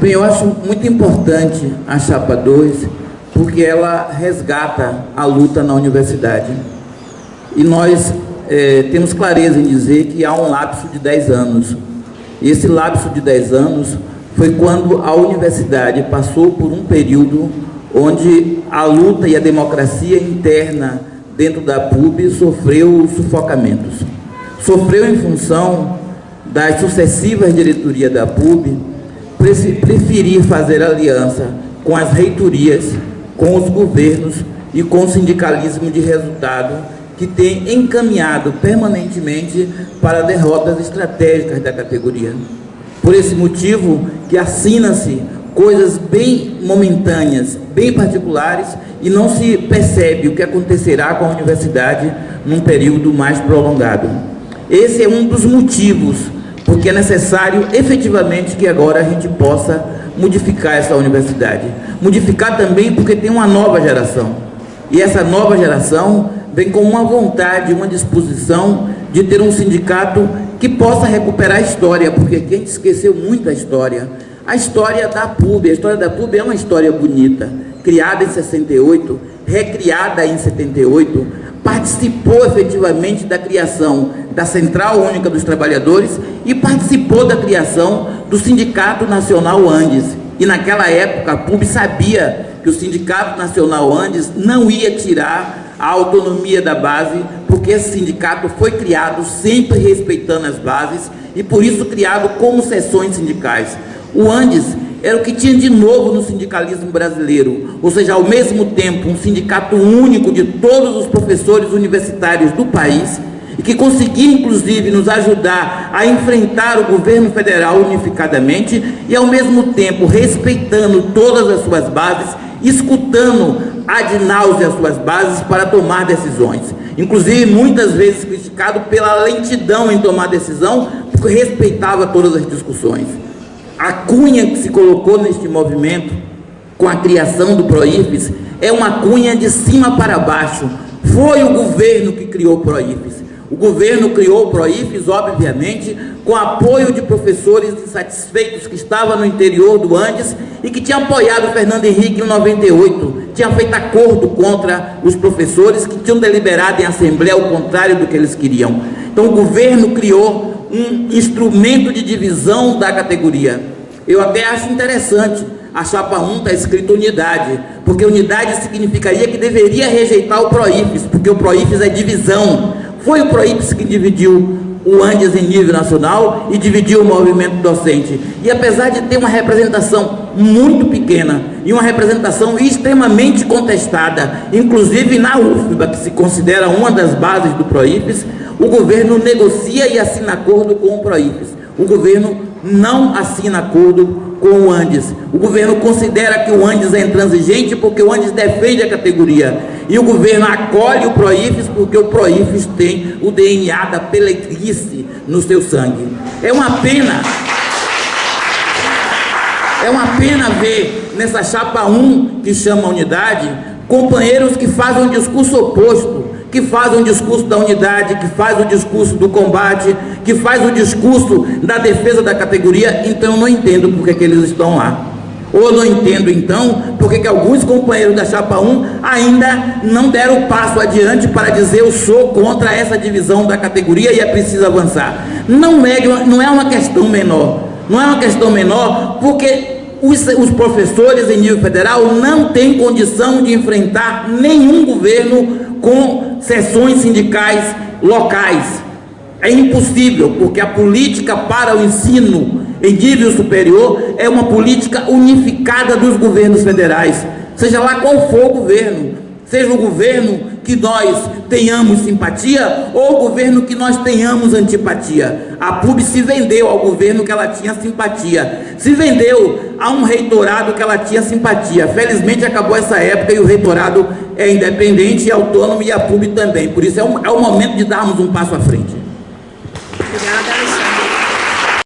Bem, eu acho muito importante a Chapa 2, porque ela resgata a luta na universidade. E nós temos clareza em dizer que há um lapso de 10 anos. E esse lapso de 10 anos foi quando a universidade passou por um período onde a luta e a democracia interna dentro da PUB sofreu sufocamentos. Sofreu em função das sucessivas diretorias da PUB preferir fazer aliança com as reitorias, com os governos e com o sindicalismo de resultado, que tem encaminhado permanentemente para derrotas estratégicas da categoria. Por esse motivo que assina-se coisas bem momentâneas, bem particulares, e não se percebe o que acontecerá com a universidade num período mais prolongado. Esse é um dos motivos porque é necessário efetivamente que agora a gente possa modificar essa universidade. Modificar também porque tem uma nova geração. E essa nova geração vem com uma vontade, uma disposição de ter um sindicato que possa recuperar a história, porque aqui a gente esqueceu muito a história. A história da PUB, a história da PUB é uma história bonita, criada em 68, recriada em 78, participou efetivamente da criação da Central Única dos Trabalhadores e participou da criação do Sindicato Nacional Andes. E naquela época a PUB sabia que o Sindicato Nacional Andes não ia tirar a autonomia da base, porque esse sindicato foi criado sempre respeitando as bases e por isso criado como seções sindicais. O Andes era o que tinha de novo no sindicalismo brasileiro, ou seja, ao mesmo tempo um sindicato único de todos os professores universitários do país e que conseguia inclusive nos ajudar a enfrentar o governo federal unificadamente e ao mesmo tempo respeitando todas as suas bases, escutando ad náusea as suas bases para tomar decisões, inclusive muitas vezes criticado pela lentidão em tomar decisão, porque respeitava todas as discussões. A cunha que se colocou neste movimento com a criação do PROIFES é uma cunha de cima para baixo. Foi o governo que criou o PROIFES. O governo criou o PROIFES, obviamente, com apoio de professores insatisfeitos que estavam no interior do Andes e que tinham apoiado o Fernando Henrique em 98, tinham feito acordo contra os professores que tinham deliberado em assembleia o contrário do que eles queriam. Então o governo criou um instrumento de divisão da categoria. Eu até acho interessante, a Chapa 1 está escrito unidade, porque unidade significaria que deveria rejeitar o PROIFES, porque o PROIFES é divisão. Foi o PROIFES que dividiu o Andes em nível nacional e dividiu o movimento docente. E apesar de ter uma representação muito pequena e uma representação extremamente contestada, inclusive na UFBA, que se considera uma das bases do PROIFES, o governo negocia e assina acordo com o PROIFES. O governo não assina acordo com o Andes. O governo considera que o Andes é intransigente porque o Andes defende a categoria. E o governo acolhe o PROIFES porque o PROIFES tem o DNA da peletrice no seu sangue. É uma pena ver nessa Chapa 1 que chama unidade, companheiros que fazem um discurso oposto, que faz um discurso da unidade, que faz o discurso do combate, que faz o discurso da defesa da categoria. Então eu não entendo por que eles estão lá. Ou eu não entendo então por que alguns companheiros da Chapa 1 ainda não deram o passo adiante para dizer eu sou contra essa divisão da categoria e é preciso avançar. Não é uma questão menor. Não é uma questão menor porque os professores em nível federal não têm condição de enfrentar nenhum governo com seções sindicais locais. É impossível, porque a política para o ensino em nível superior é uma política unificada dos governos federais, seja lá qual for o governo, seja o governo que nós tenhamos simpatia ou o governo que nós tenhamos antipatia. A PUB se vendeu ao governo que ela tinha simpatia, se vendeu a um reitorado que ela tinha simpatia. Felizmente acabou essa época e o reitorado é independente e autônomo e a PUB também. Por isso é o momento de darmos um passo à frente. Obrigada.